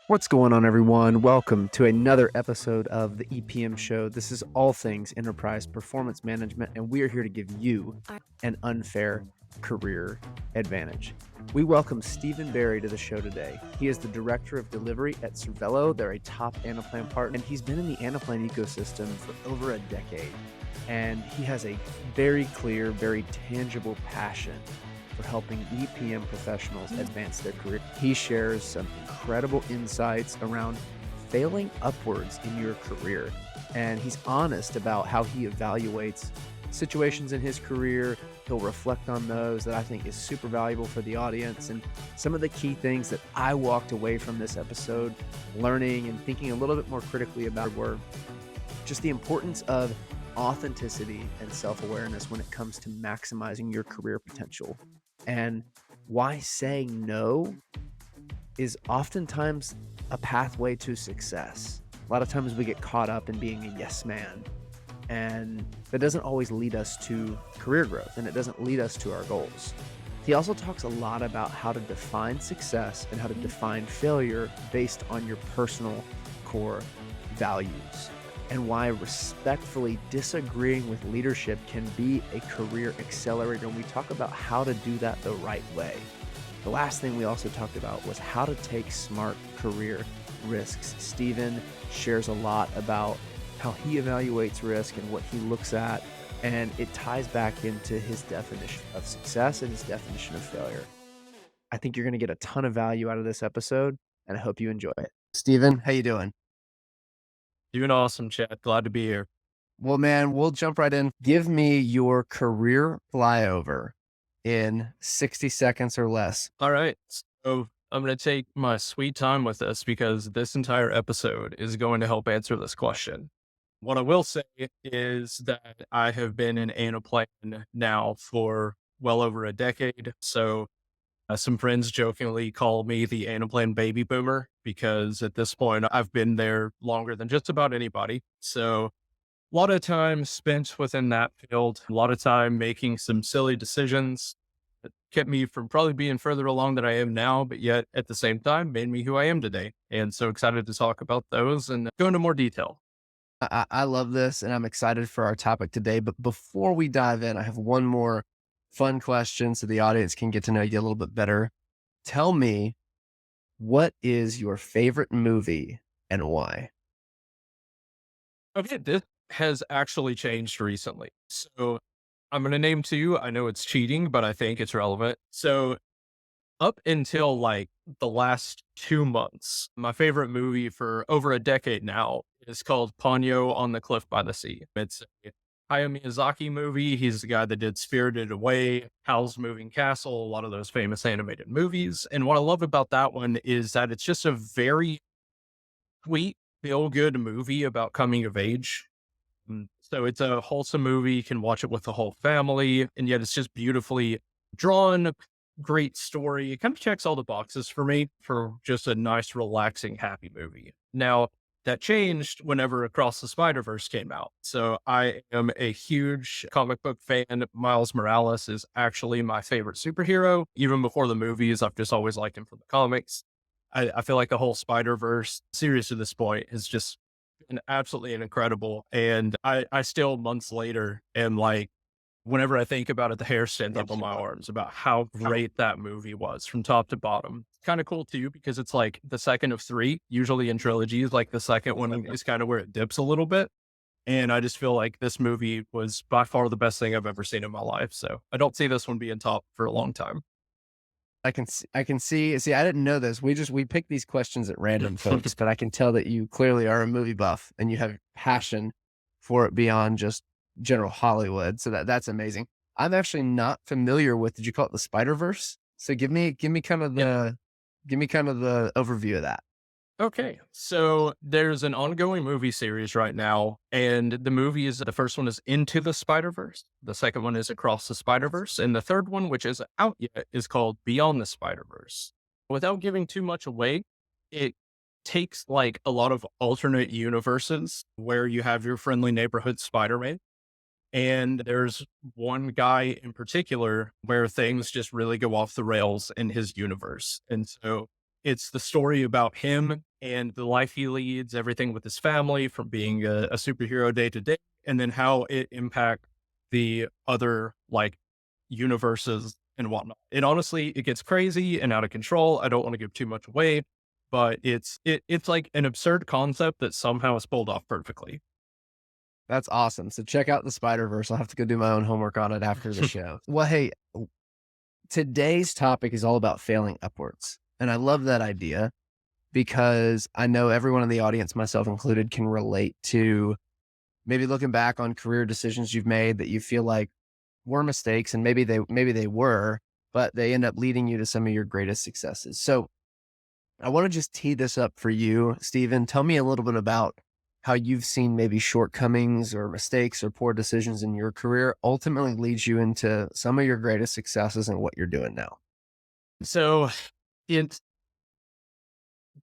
What's going on, everyone? Welcome to another episode of the EPM Show. This is all things enterprise performance management, and we are here to give you an unfair career advantage. We welcome Stephen Barry to the show today. He is the Director of Delivery at Cervello. They're a top Anaplan partner, and he's been in the Anaplan ecosystem for over a decade. And he has a very clear, very tangible passion for helping EPM professionals advance their career. He shares some incredible insights around failing upwards in your career. And he's honest about how he evaluates situations in his career. He'll reflect on those. That I think is super valuable for the audience. And some of the key things that I walked away from this episode learning and thinking a little bit more critically about were just the importance of authenticity and self-awareness when it comes to maximizing your career potential, and why saying no is oftentimes a pathway to success. A lot of times we get caught up in being a yes man, and that doesn't always lead us to career growth, and it doesn't lead us to our goals. He also talks a lot about how to define success and how to define failure based on your personal core values, and why respectfully disagreeing with leadership can be a career accelerator. And we talk about how to do that the right way. The last thing we also talked about was how to take smart career risks. Stephen shares a lot about how he evaluates risk and what he looks at, and it ties back into his definition of success and his definition of failure. I think you're going to get a ton of value out of this episode, and I hope you enjoy it. Stephen, how you doing? Doing awesome, Chad. Glad to be here. Well, man, we'll jump right in. Give me your career flyover in 60 seconds or less. All right. So I'm going to take my sweet time with this because this entire episode is going to help answer this question. What I will say is that I have been in Anaplan now for well over a decade. So some friends jokingly call me the Anaplan baby boomer because at this point I've been there longer than just about anybody. So a lot of time spent within that field, a lot of time making some silly decisions that kept me from probably being further along than I am now, but yet at the same time made me who I am today. And so excited to talk about those and go into more detail. I love this, and I'm excited for our topic today. But before we dive in, I have one more fun question so the audience can get to know you a little bit better. Tell me, what is your favorite movie and why? Okay, this has actually changed recently. So I'm going to name two. I know it's cheating, but I think it's relevant. So up until like the last 2 months, my favorite movie for over a decade now is called Ponyo on the Cliff by the Sea. It's a Hayao Miyazaki movie. He's the guy that did Spirited Away, Howl's Moving Castle, a lot of those famous animated movies. And what I love about that one is that it's just a very sweet, feel good movie about coming of age. So it's a wholesome movie. You can watch it with the whole family, and yet it's just beautifully drawn. Great story. It kind of checks all the boxes for me for just a nice, relaxing, happy movie. Now, that changed whenever Across the Spider-Verse came out. So I am a huge comic book fan. Miles Morales is actually my favorite superhero. Even before the movies, I've just always liked him from the comics. I feel like the whole Spider-Verse series to this point has just been absolutely incredible. And I still months later am like, whenever I think about it, the hair stands up on my arms about how great that movie was from top to bottom. It's kind of cool too, because it's like the second of three, usually in trilogies, like the second one is kind of where it dips a little bit. And I just feel like this movie was by far the best thing I've ever seen in my life. So I don't see this one being top for a long time. I can see, I didn't know this. We pick these questions at random, folks, but I can tell that you clearly are a movie buff and you have passion for it beyond just general Hollywood. So that's amazing. I'm actually not familiar with, did you call it the Spider-Verse? So give me kind of the overview of that. Okay, so there's an ongoing movie series right now, and the first one is Into the Spider-Verse, the second one is Across the Spider-Verse, and the third one, which isn't out yet, is called Beyond the Spider-Verse. Without giving too much away, it takes like a lot of alternate universes where you have your friendly neighborhood Spider-Man, and there's one guy in particular where things just really go off the rails in his universe. And so It's the story about him and the life he leads, everything with his family, from being a superhero day to day, and then how it impacts the other like universes and whatnot. It honestly, it gets crazy and out of control. I don't want to give too much away, but it's like an absurd concept that somehow is pulled off perfectly. That's awesome. So check out the Spider-Verse. I'll have to go do my own homework on it after the show. Well, hey, today's topic is all about failing upwards. And I love that idea because I know everyone in the audience, myself included, can relate to maybe looking back on career decisions you've made that you feel like were mistakes, and maybe they were, but they end up leading you to some of your greatest successes. So I want to just tee this up for you, Stephen. Tell me a little bit about how you've seen maybe shortcomings or mistakes or poor decisions in your career ultimately leads you into some of your greatest successes and what you're doing now. So it's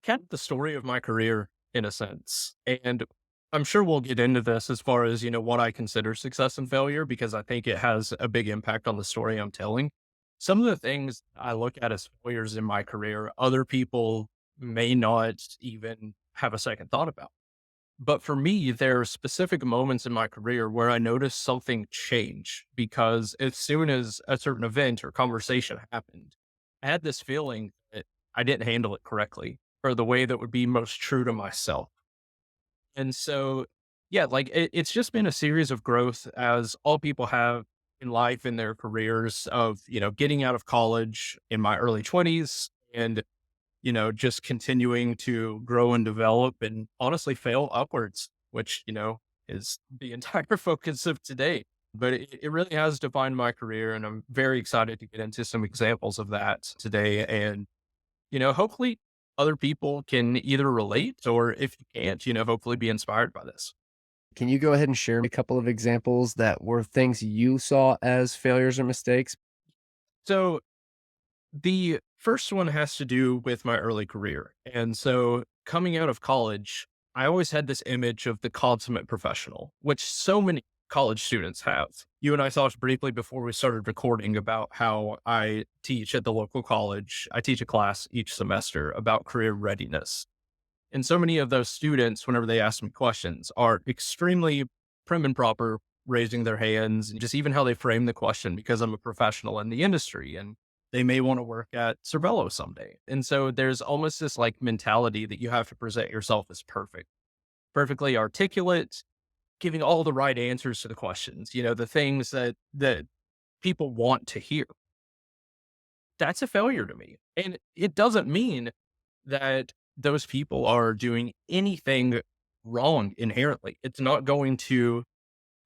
kind of the story of my career in a sense. And I'm sure we'll get into this as far as, what I consider success and failure, because I think it has a big impact on the story I'm telling. Some of the things I look at as failures in my career, other people may not even have a second thought about. But for me, there are specific moments in my career where I noticed something change because as soon as a certain event or conversation happened, I had this feeling that I didn't handle it correctly or the way that would be most true to myself. And so, yeah, like it's just been a series of growth as all people have in life in their careers of, getting out of college in my early 20s and just continuing to grow and develop and honestly fail upwards, which, is the entire focus of today. But it really has defined my career. And I'm very excited to get into some examples of that today. And, hopefully other people can either relate or if you can't, hopefully be inspired by this. Can you go ahead and share a couple of examples that were things you saw as failures or mistakes? So the first one has to do with my early career. And so coming out of college, I always had this image of the consummate professional, which so many college students have. You and I talked briefly before we started recording about how I teach at the local college. I teach a class each semester about career readiness. And so many of those students, whenever they ask me questions, are extremely prim and proper, raising their hands, and just even how they frame the question because I'm a professional in the industry and they may want to work at Cervello someday. And so there's almost this like mentality that you have to present yourself as perfect, perfectly articulate, giving all the right answers to the questions, the things that people want to hear. That's a failure to me. And it doesn't mean that those people are doing anything wrong inherently. It's not going to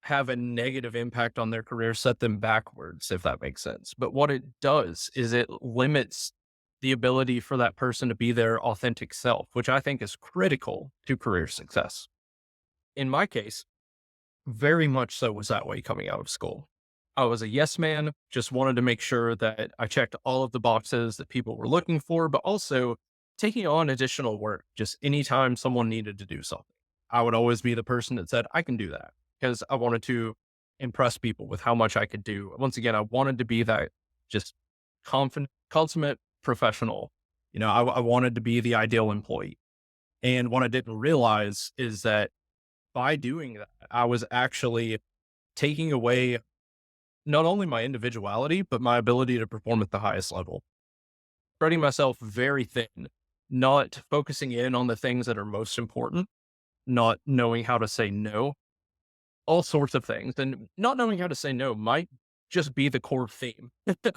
have a negative impact on their career, set them backwards, if that makes sense. But what it does is it limits the ability for that person to be their authentic self, which I think is critical to career success. In my case, very much so was that way coming out of school. I was a yes man, just wanted to make sure that I checked all of the boxes that people were looking for, but also taking on additional work just anytime someone needed to do something. I would always be the person that said, I can do that because I wanted to impress people with how much I could do. Once again, I wanted to be that just confident, consummate professional. I wanted to be the ideal employee. And what I didn't realize is that by doing that, I was actually taking away not only my individuality, but my ability to perform at the highest level, spreading myself very thin, not focusing in on the things that are most important, not knowing how to say no, all sorts of things. And not knowing how to say no might just be the core theme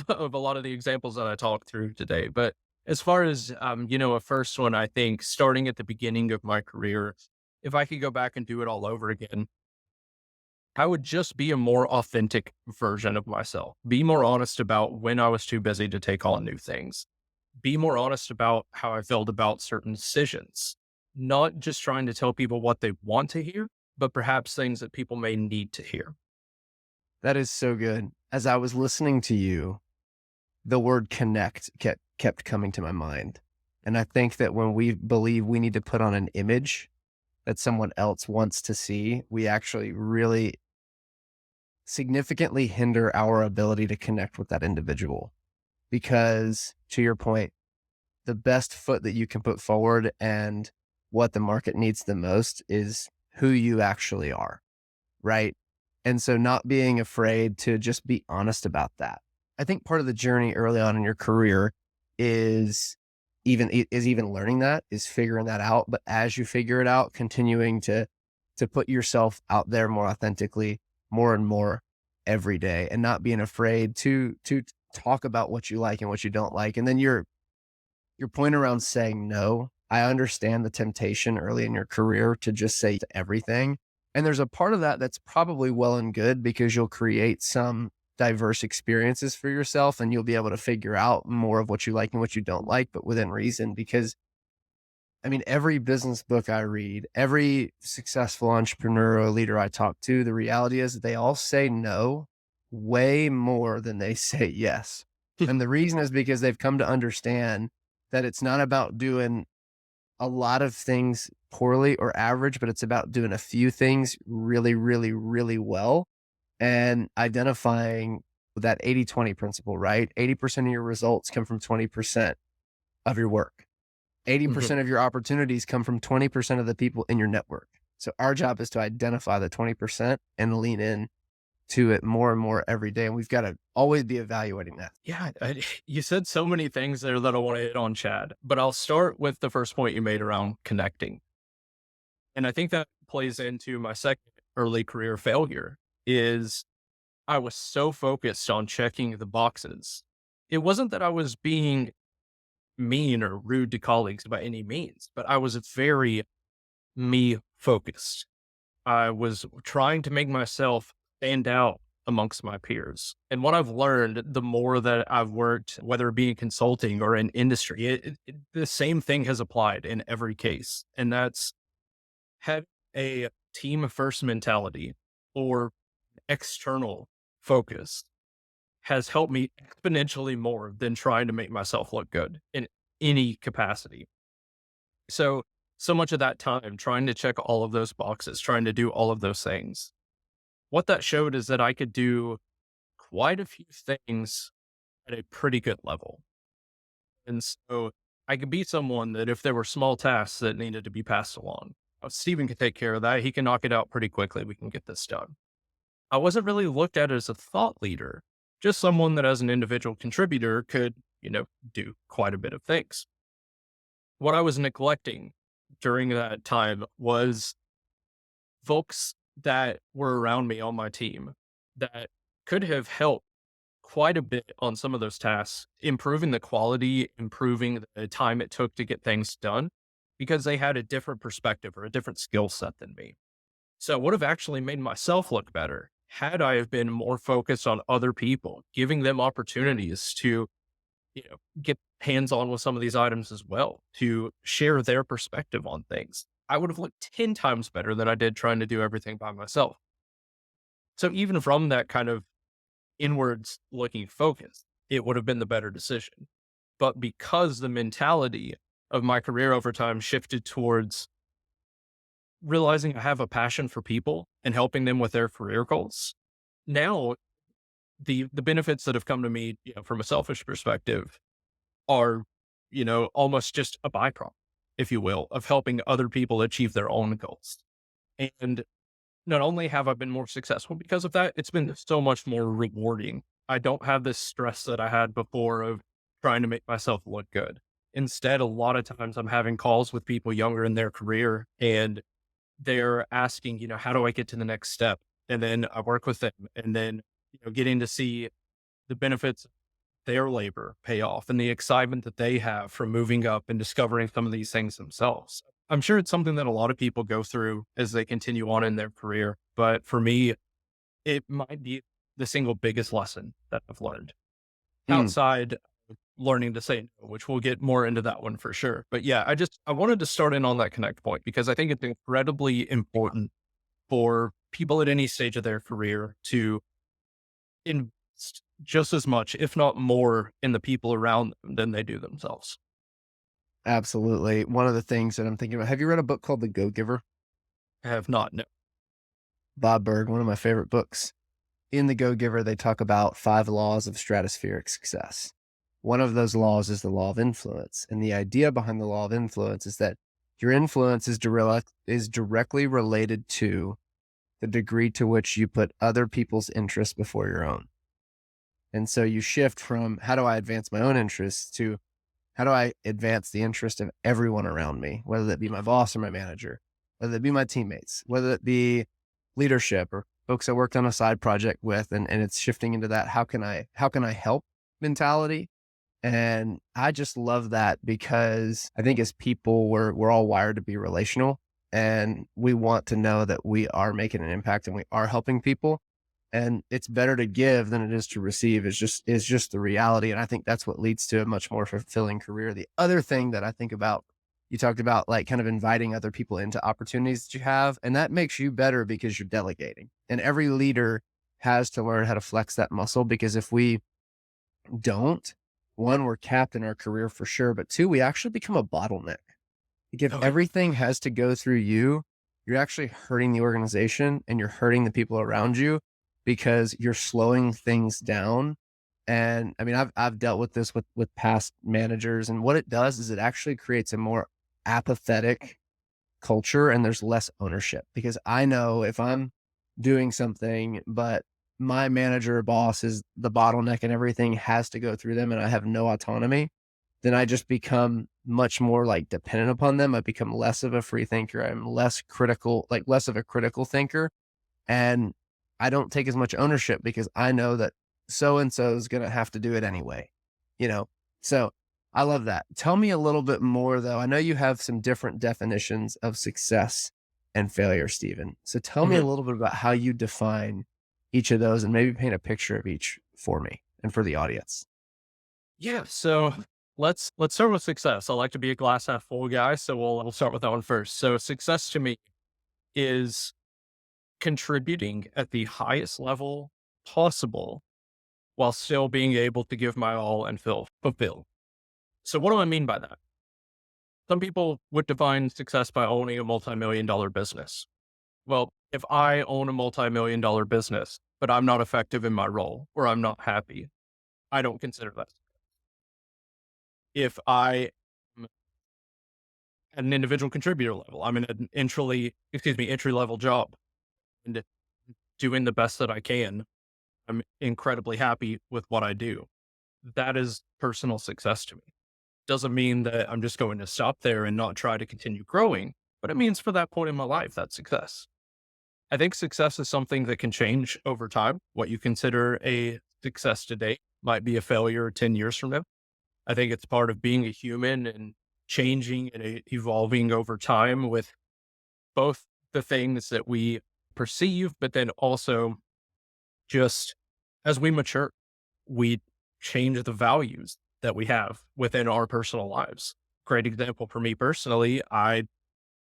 of a lot of the examples that I talked through today. But as far as, a first one, I think starting at the beginning of my career, if I could go back and do it all over again, I would just be a more authentic version of myself. Be more honest about when I was too busy to take on new things. Be more honest about how I felt about certain decisions. Not just trying to tell people what they want to hear, but perhaps things that people may need to hear. That is so good. As I was listening to you, the word connect kept coming to my mind. And I think that when we believe we need to put on an image that someone else wants to see, we actually really significantly hinder our ability to connect with that individual. Because to your point, the best foot that you can put forward and what the market needs the most is who you actually are, right? And so not being afraid to just be honest about that. I think part of the journey early on in your career is even learning that, is figuring that out. But as you figure it out, continuing to put yourself out there more authentically, more and more every day, and not being afraid to talk about what you like and what you don't like. And then your point around saying no, I understand the temptation early in your career to just say to everything. And there's a part of that that's probably well and good because you'll create some diverse experiences for yourself and you'll be able to figure out more of what you like and what you don't like, but within reason. Because I mean, every business book I read, every successful entrepreneur or leader I talk to, the reality is that they all say no way more than they say yes. And the reason is because they've come to understand that it's not about doing a lot of things poorly or average, but it's about doing a few things really, really, really well and identifying that 80-20 principle, right? 80% of your results come from 20% of your work. 80% of your opportunities come from 20% of the people in your network. So our job is to identify the 20% and lean in to it more and more every day. And we've got to always be evaluating that. Yeah, you said so many things there that I want to hit on, Chad, but I'll start with the first point you made around connecting. And I think that plays into my second early career failure is I was so focused on checking the boxes. It wasn't that I was being mean or rude to colleagues by any means, but I was very me focused. I was trying to make myself stand out amongst my peers. And what I've learned, the more that I've worked, whether it be in consulting or in industry, the same thing has applied in every case. And that's have a team first mentality or external focus has helped me exponentially more than trying to make myself look good in any capacity. So much of that time trying to check all of those boxes, trying to do all of those things. What that showed is that I could do quite a few things at a pretty good level. And so I could be someone that if there were small tasks that needed to be passed along, Steven can take care of that. He can knock it out pretty quickly. We can get this done. I wasn't really looked at as a thought leader, just someone that as an individual contributor could, do quite a bit of things. What I was neglecting during that time was folks that were around me on my team that could have helped quite a bit on some of those tasks, improving the quality, improving the time it took to get things done because they had a different perspective or a different skill set than me. So it would have actually made myself look better had I have been more focused on other people, giving them opportunities to, get hands on with some of these items as well, to share their perspective on things. I would have looked 10 times better than I did trying to do everything by myself. So even from that kind of inwards looking focus, it would have been the better decision. But because the mentality of my career over time shifted towards realizing I have a passion for people and helping them with their career goals, now the benefits that have come to me, from a selfish perspective are, almost just a byproduct, if you will, of helping other people achieve their own goals. And not only have I been more successful because of that, it's been so much more rewarding. I don't have this stress that I had before of trying to make myself look good. Instead, a lot of times I'm having calls with people younger in their career and they're asking, how do I get to the next step? And then I work with them and then, getting to see the benefits of their labor pay off and the excitement that they have from moving up and discovering some of these things themselves. I'm sure it's something that a lot of people go through as they continue on in their career. But for me, it might be the single biggest lesson that I've learned Mm, outside of learning to say no, which we'll get more into that one for sure. But yeah, I wanted to start in on that connect point because I think it's incredibly important for people at any stage of their career to invest just as much, if not more, in the people around them than they do themselves. absolutely. One of the things that I'm thinking about, have you read a book called The Go-Giver? I have not. No. Bob Berg, one of my favorite books. In The Go-Giver, they talk about 5 laws of stratospheric success. one of those laws is the law of influence. And the idea behind the law of influence is that your influence is directly related to the degree to which you put other people's interests before your own. And so you shift from how do I advance my own interests to how do I advance the interest of everyone around me, whether that be my boss or my manager, whether it be my teammates, whether it be leadership or folks I worked on a side project with, and it's shifting into that how can I help mentality. And I just love that because I think as people we're all wired to be relational, and we want to know that we are making an impact and we are helping people. And it's better to give than it is to receive is just the reality. And I think that's what leads to a much more fulfilling career. The other thing that I think about, you talked about like kind of inviting other people into opportunities that you have, and that makes you better because you're delegating. And every leader has to learn how to flex that muscle, because if we don't, one, we're capped in our career for sure, but two, we actually become a bottleneck. Like if Oh, yeah. everything has to go through you, you're actually hurting the organization and you're hurting the people around you because you're slowing things down. And I mean, I've dealt with this with past managers, and what it does is it actually creates a more apathetic culture, and there's less ownership, because I know if I'm doing something, but my manager or boss is the bottleneck and everything has to go through them and I have no autonomy, then I just become much more like dependent upon them. I become less of a free thinker. I'm less critical, like less of a critical thinker. And I don't take as much ownership because I know that so and so is going to have to do it anyway, you know? So I love that. Tell me a little bit more, though. I know you have some different definitions of success and failure, Stephen. So tell me a Mhm. little bit about how you define each of those and maybe paint a picture of each for me and for the audience. Yeah. So let's start with success. I like to be a glass half full guy, so we'll start with that one first. So success to me is contributing at the highest level possible while still being able to give my all and feel fulfilled. So what do I mean by that? Some people would define success by owning a multi-million dollar business. Well, if I own a multi-million dollar business, but I'm not effective in my role or I'm not happy, I don't consider that. If I am at an individual contributor level, I'm in an entry level job and doing the best that I can, I'm incredibly happy with what I do. That is personal success to me. Doesn't mean that I'm just going to stop there and not try to continue growing, but it means for that point in my life, that's success. I think success is something that can change over time. What you consider a success today might be a failure 10 years from now. I think it's part of being a human and changing and evolving over time with both the things that we perceive, but then also just as we mature, we change the values that we have within our personal lives. Great example for me personally, I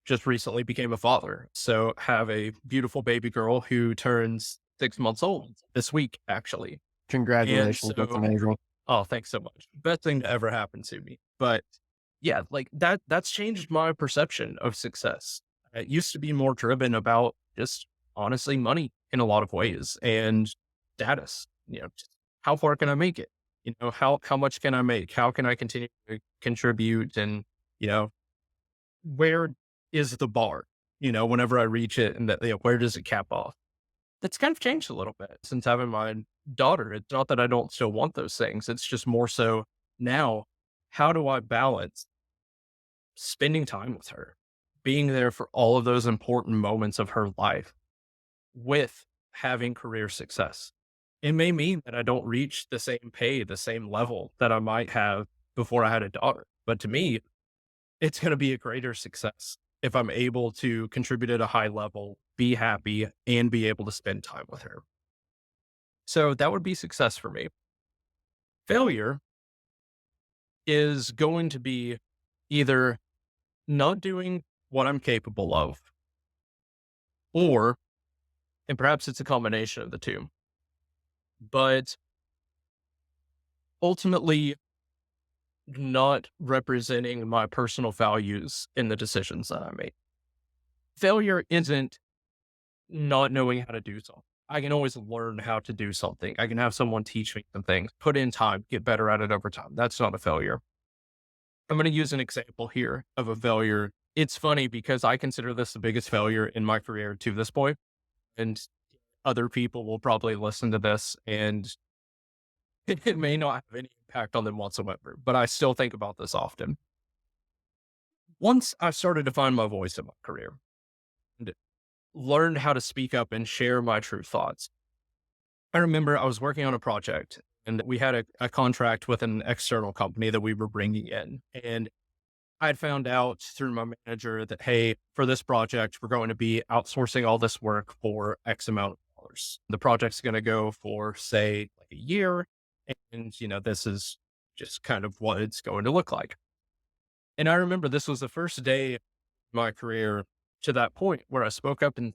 just recently became a father. So have a beautiful baby girl who turns 6 months old this week, actually. And Congratulations. That's so, amazing. oh, thanks so much. Best thing to ever happen to me. But yeah, like that's changed my perception of success. It used to be more driven about just honestly money in a lot of ways and status. Just how far can I make it? How much can I make? How can I continue to contribute? And you know, where is the bar? Whenever I reach it, and that where does it cap off? That's kind of changed a little bit since having my daughter. It's not that I don't still want those things. It's just more so now, how do I balance spending time with her, being there for all of those important moments of her life with having career success? It may mean that I don't reach the same pay, the same level that I might have before I had a daughter. But to me, it's going to be a greater success if I'm able to contribute at a high level, be happy, and be able to spend time with her. So that would be success for me. Failure is going to be either not doing what I'm capable of, or, and perhaps it's a combination of the two, but ultimately not representing my personal values in the decisions that I make. Failure isn't not knowing how to do something. I can always learn how to do something. I can have someone teach me some things, put in time, get better at it over time. That's not a failure. I'm going to use an example here of a failure. It's funny because I consider this the biggest failure in my career to this point, and other people will probably listen to this and it may not have any impact on them whatsoever, but I still think about this often. Once I started to find my voice in my career and learned how to speak up and share my true thoughts, I remember I was working on a project and we had a contract with an external company that we were bringing in. And I had found out through my manager that, hey, for this project, we're going to be outsourcing all this work for X amount of dollars. The project's going to go for, say, like a year. And, this is just kind of what it's going to look like. And I remember this was the first day of my career to that point where I spoke up and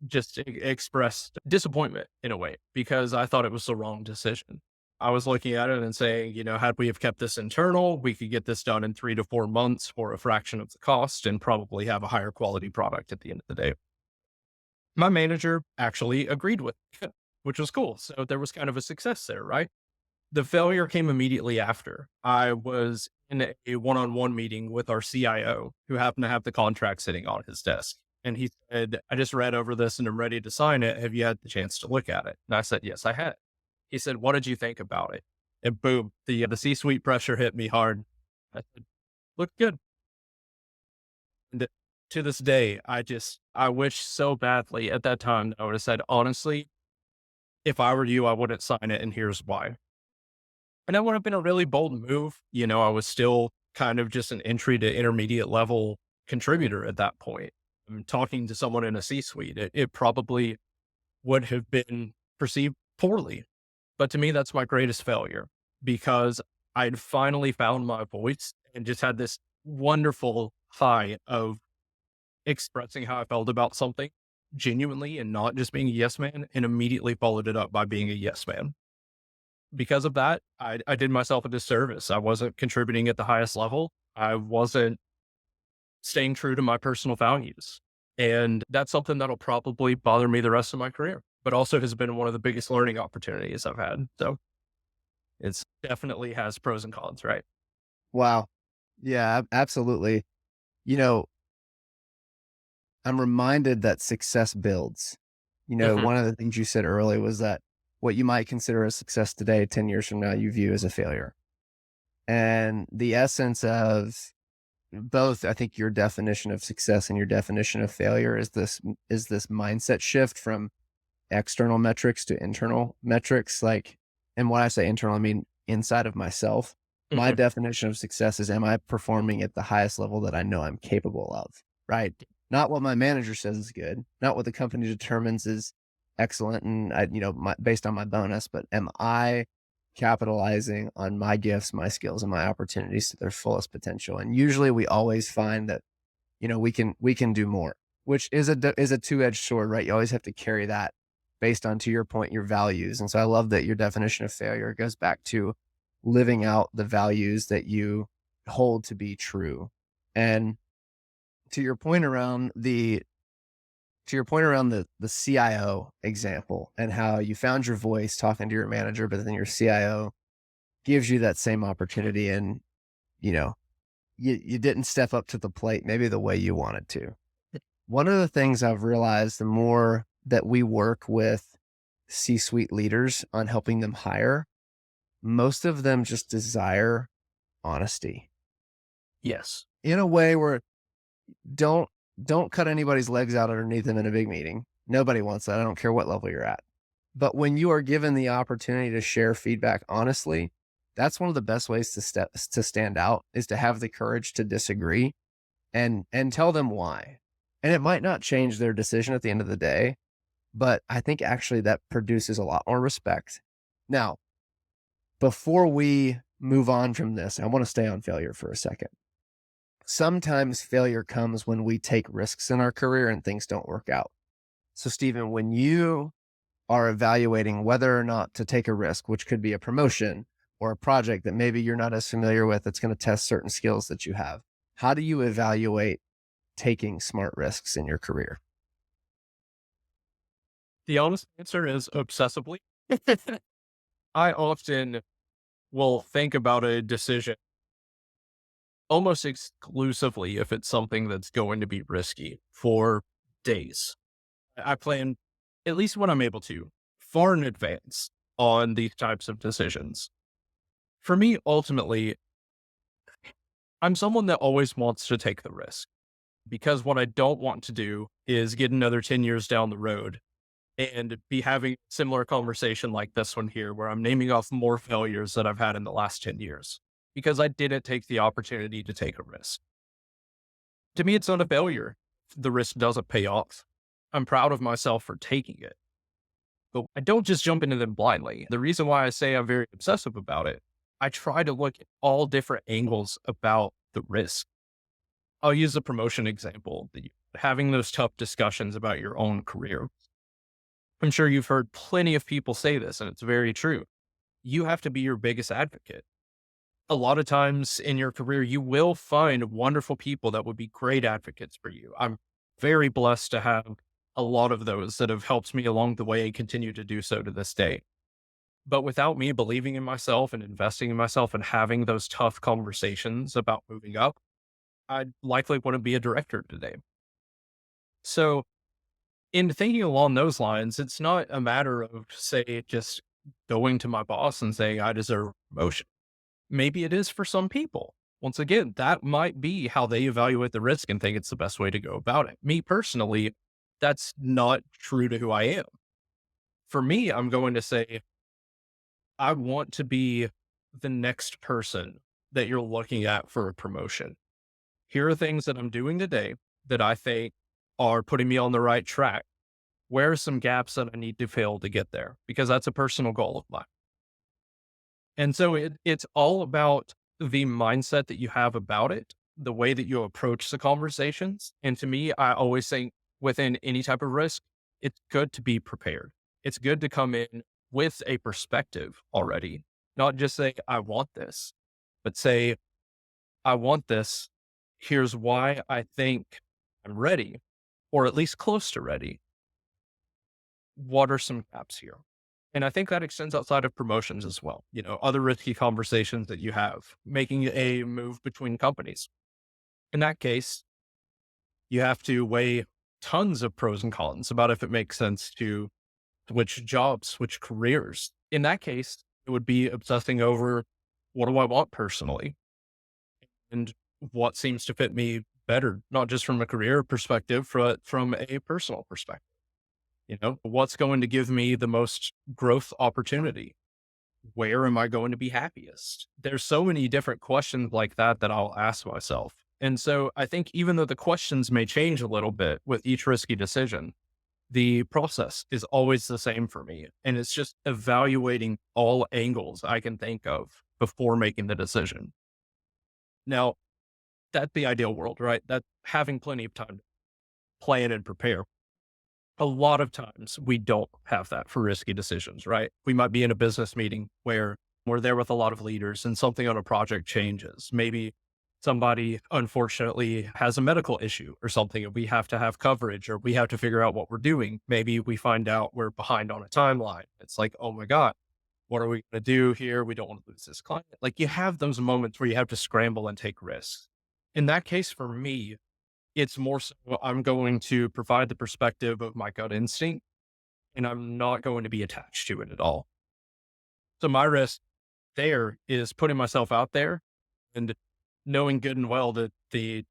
just expressed disappointment in a way because I thought it was the wrong decision. I was looking at it and saying, had we have kept this internal, we could get this done in 3 to 4 months for a fraction of the cost and probably have a higher quality product at the end of the day. My manager actually agreed with me, which was cool. So there was kind of a success there, right? The failure came immediately after. I was in a one-on-one meeting with our CIO who happened to have the contract sitting on his desk. And he said, I just read over this and I'm ready to sign it. Have you had the chance to look at it? And I said, yes, I had. He said, what did you think about it? And boom, the C-suite pressure hit me hard. I said, look good. And to this day, I wish so badly at that time I would have said, honestly, if I were you, I wouldn't sign it. And here's why. And that would have been a really bold move. I was still kind of just an entry to intermediate level contributor at that point. Talking to someone in a C-suite, it probably would have been perceived poorly. But to me, that's my greatest failure because I'd finally found my voice and just had this wonderful high of expressing how I felt about something genuinely and not just being a yes man, and immediately followed it up by being a yes man. Because of that, I did myself a disservice. I wasn't contributing at the highest level. I wasn't staying true to my personal values. And that's something that'll probably bother me the rest of my career, but also has been one of the biggest learning opportunities I've had. So it's definitely has pros and cons, right? Wow. Yeah, absolutely. You know, I'm reminded that success builds. Hmm. One of the things you said earlier was that what you might consider a success today, 10 years from now, you view as a failure. And the essence of both, I think your definition of success and your definition of failure is this mindset shift from external metrics to internal metrics. Like, and when I say internal, I mean inside of myself. My Hmm. definition of success is, am I performing at the highest level that I know I'm capable of? Right. Not what my manager says is good, not what the company determines is excellent. And based on my bonus, but am I capitalizing on my gifts, my skills, and my opportunities to their fullest potential? And usually we always find that, we can do more, which is a two-edged sword, right? You always have to carry that based on, to your point, your values. And so I love that your definition of failure goes back to living out the values that you hold to be true. And to your point around the CIO example and how you found your voice talking to your manager, but then your CIO gives you that same opportunity, and you know you didn't step up to the plate maybe the way you wanted to. One of the things I've realized, the more that we work with C-suite leaders on helping them hire, most of them just desire honesty Yes. in a way where don't don't cut anybody's legs out underneath them in a big meeting. Nobody wants that. I don't care what level you're at. But when you are given the opportunity to share feedback honestly, that's one of the best ways to stand out, is to have the courage to disagree and tell them why. And it might not change their decision at the end of the day, but I think actually that produces a lot more respect. Now, before we move on from this, I want to stay on failure for a second. Sometimes failure comes when we take risks in our career and things don't work out. So, Stephen, when you are evaluating whether or not to take a risk, which could be a promotion or a project that maybe you're not as familiar with, that's going to test certain skills that you have, how do you evaluate taking smart risks in your career? The honest answer is obsessively. I often will think about a decision almost exclusively if it's something that's going to be risky for days. I plan, at least when I'm able to, far in advance on these types of decisions. For me, ultimately, I'm someone that always wants to take the risk because what I don't want to do is get another 10 years down the road and be having a similar conversation like this one here, where I'm naming off more failures that I've had in the last 10 years because I didn't take the opportunity to take a risk. To me, it's not a failure. The risk doesn't pay off. I'm proud of myself for taking it, but I don't just jump into them blindly. The reason why I say I'm very obsessive about it, I try to look at all different angles about the risk. I'll use the promotion example, having those tough discussions about your own career. I'm sure you've heard plenty of people say this, and it's very true. You have to be your biggest advocate. A lot of times in your career, you will find wonderful people that would be great advocates for you. I'm very blessed to have a lot of those that have helped me along the way and continue to do so to this day. But without me believing in myself and investing in myself and having those tough conversations about moving up, I likely wouldn't be a director today. So, in thinking along those lines, it's not a matter of, say, just going to my boss and saying, I deserve a promotion. Maybe it is for some people. Once again, that might be how they evaluate the risk and think it's the best way to go about it. Me personally, that's not true to who I am. For me, I'm going to say, I want to be the next person that you're looking at for a promotion. Here are things that I'm doing today that I think are putting me on the right track. Where are some gaps that I need to fill to get there? Because that's a personal goal of mine. And so it's all about the mindset that you have about it, the way that you approach the conversations. And to me, I always think within any type of risk, it's good to be prepared. It's good to come in with a perspective already, not just say, I want this, but say, I want this. Here's why I think I'm ready, or at least close to ready. What are some gaps here? And I think that extends outside of promotions as well. Other risky conversations that you have, making a move between companies. In that case, you have to weigh tons of pros and cons about if it makes sense to switch jobs, switch careers. In that case, it would be obsessing over what do I want personally and what seems to fit me better, not just from a career perspective, but from a personal perspective. What's going to give me the most growth opportunity? Where am I going to be happiest? There's so many different questions like that that I'll ask myself. And so I think even though the questions may change a little bit with each risky decision, the process is always the same for me. And it's just evaluating all angles I can think of before making the decision. Now, that's the ideal world, right? That having plenty of time to plan and prepare. A lot of times we don't have that for risky decisions, right? We might be in a business meeting where we're there with a lot of leaders and something on a project changes. Maybe somebody unfortunately has a medical issue or something and we have to have coverage or we have to figure out what we're doing. Maybe we find out we're behind on a timeline. It's like, oh my God, what are we going to do here? We don't want to lose this client. Like you have those moments where you have to scramble and take risks. In that case, for me, it's more so I'm going to provide the perspective of my gut instinct and I'm not going to be attached to it at all. So my risk there is putting myself out there and knowing good and well that the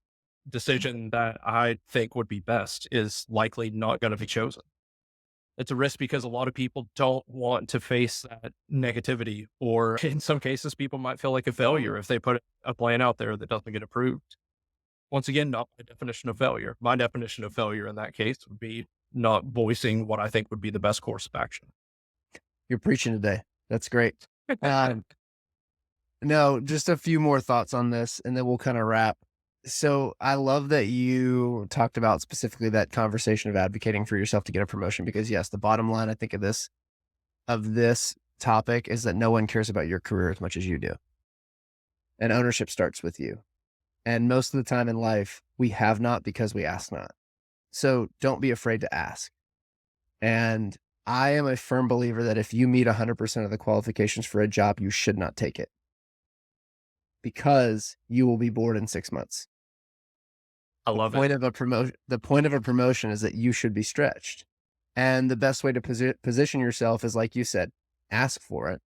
decision that I think would be best is likely not going to be chosen. It's a risk because a lot of people don't want to face that negativity, or in some cases, people might feel like a failure if they put a plan out there that doesn't get approved. Once again, not my definition of failure. My definition of failure in that case would be not voicing what I think would be the best course of action. You're preaching today. That's great. No, just a few more thoughts on this and then we'll kind of wrap. So I love that you talked about specifically that conversation of advocating for yourself to get a promotion, because yes, the bottom line, I think of this topic is that no one cares about your career as much as you do. And ownership starts with you. And most of the time in life, we have not because we ask not. So don't be afraid to ask. And I am a firm believer that if you meet 100% of the qualifications for a job, you should not take it, because you will be bored in 6 months. I love it. The point of a promotion is that you should be stretched. And the best way to position yourself is, like you said, ask for it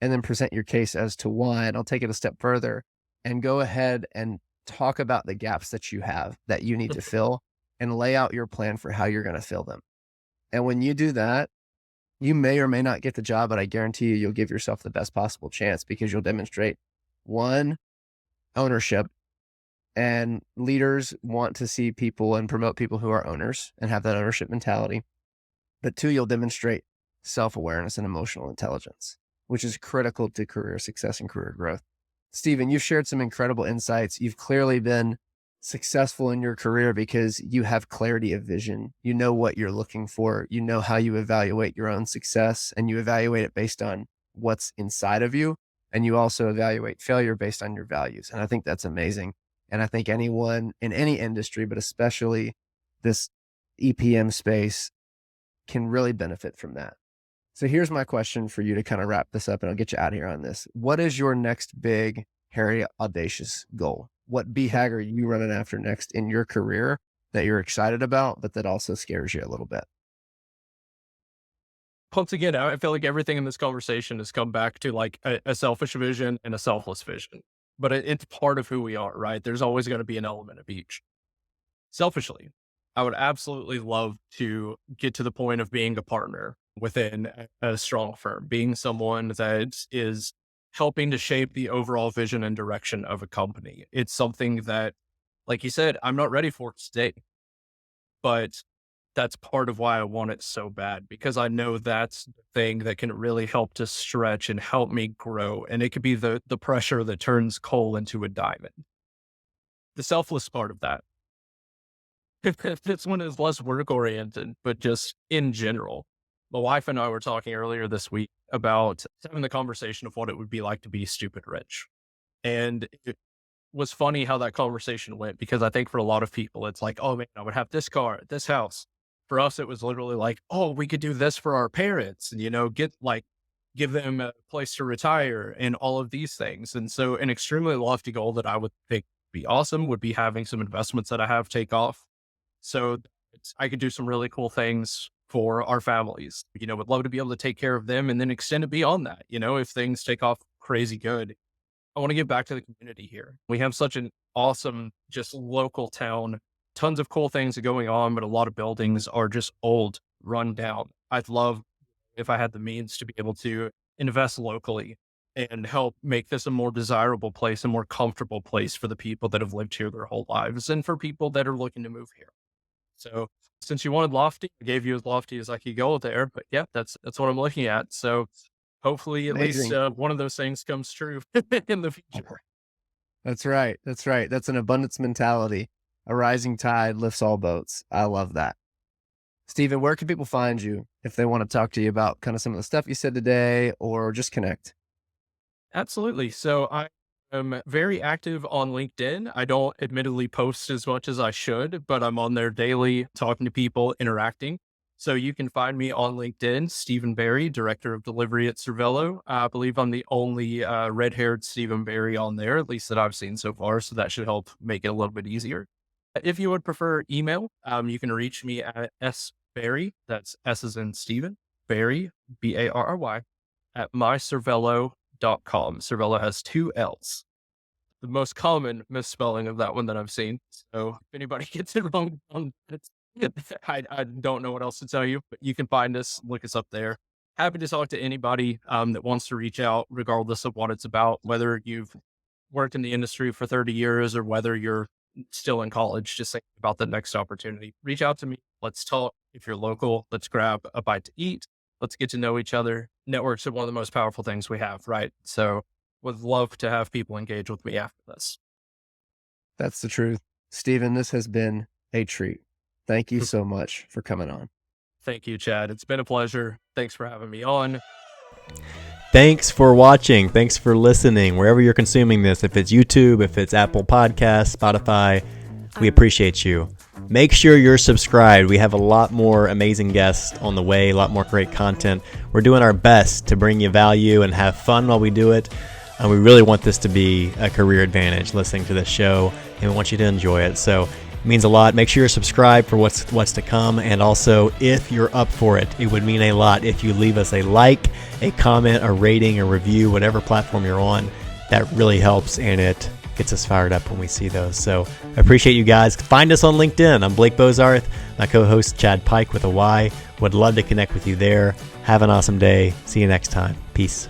and then present your case as to why. And I'll take it a step further and go ahead and talk about the gaps that you have that you need to fill and lay out your plan for how you're going to fill them. And when you do that, you may or may not get the job, but I guarantee you'll give yourself the best possible chance, because you'll demonstrate, one, ownership. And leaders want to see people and promote people who are owners and have that ownership mentality. But two, you'll demonstrate self-awareness and emotional intelligence, which is critical to career success and career growth. Stephen, you've shared some incredible insights. You've clearly been successful in your career because you have clarity of vision. You know what you're looking for. You know how you evaluate your own success, and you evaluate it based on what's inside of you. And you also evaluate failure based on your values. And I think that's amazing. And I think anyone in any industry, but especially this EPM space, can really benefit from that. So here's my question for you to kind of wrap this up, and I'll get you out of here on this. What is your next big, hairy, audacious goal? What BHAG are you running after next in your career that you're excited about, but that also scares you a little bit? Once again, I feel like everything in this conversation has come back to like a selfish vision and a selfless vision. But it's part of who we are, right? There's always going to be an element of each. Selfishly, I would absolutely love to get to the point of being a partner within a strong firm, being someone that is helping to shape the overall vision and direction of a company. It's something that, like you said, I'm not ready for today, but that's part of why I want it so bad, because I know that's the thing that can really help to stretch and help me grow. And it could be the pressure that turns coal into a diamond. The selfless part of that, this one is less work oriented, but just in general. My wife and I were talking earlier this week about having the conversation of what it would be like to be stupid rich. And it was funny how that conversation went, because I think for a lot of people, it's like, oh man, I would have this car, this house. For us, it was literally like, oh, we could do this for our parents and, give them a place to retire and all of these things. And so an extremely lofty goal that I would think would be awesome would be having some investments that I have take off, so I could do some really cool things for our families. Would love to be able to take care of them and then extend it beyond that. If things take off crazy good, I want to give back to the community here. We have such an awesome, just local town, tons of cool things going on, but a lot of buildings are just old, run down. I'd love if I had the means to be able to invest locally and help make this a more desirable place, a more comfortable place for the people that have lived here their whole lives and for people that are looking to move here. So since you wanted lofty, I gave you as lofty as I could go there, but yeah, that's what I'm looking at. So hopefully at Amazing. least one of those things comes true in the future. That's right. That's right. That's an abundance mentality. A rising tide lifts all boats. I love that. Stephen, where can people find you if they want to talk to you about kind of some of the stuff you said today, or just connect? Absolutely. So I am very active on LinkedIn. I don't admittedly post as much as I should, but I'm on there daily talking to people, interacting. So you can find me on LinkedIn, Stephen Barry, Director of Delivery at Cervello. I believe I'm the only red-haired Stephen Barry on there, at least that I've seen so far. So that should help make it a little bit easier. If you would prefer email, you can reach me at sbarry, that's S as in Stephen, Barry, Barry, at mycervello.com. Cervello has 2 L's. The most common misspelling of that one that I've seen. So if anybody gets it wrong, I don't know what else to tell you, but you can find us, look us up there. Happy to talk to anybody that wants to reach out, regardless of what it's about, whether you've worked in the industry for 30 years or whether you're still in college, just thinking about the next opportunity. Reach out to me. Let's talk. If you're local, let's grab a bite to eat. Let's get to know each other. Networks are one of the most powerful things we have, right? So would love to have people engage with me after this. That's the truth. Stephen, this has been a treat. Thank you so much for coming on. Thank you, Chad. It's been a pleasure. Thanks for having me on. Thanks for watching. Thanks for listening. Wherever you're consuming this, if it's YouTube, if it's Apple Podcasts, Spotify, we appreciate you. make sure you're subscribed. We have a lot more amazing guests on the way, a lot more great content. We're doing our best to bring you value and have fun while we do it. And we really want this to be a career advantage listening to this show, and we want you to enjoy it. So it means a lot. Make sure you're subscribed for what's to come. And also, if you're up for it, it would mean a lot if you leave us a like, a comment, a rating, a review, whatever platform you're on. That really helps, and it gets us fired up when we see those. So I appreciate you guys. Find us on LinkedIn. I'm Blake Bozarth, my co-host Chad Pyke with a Y. Would love to connect with you there. Have an awesome day. See you next time. Peace.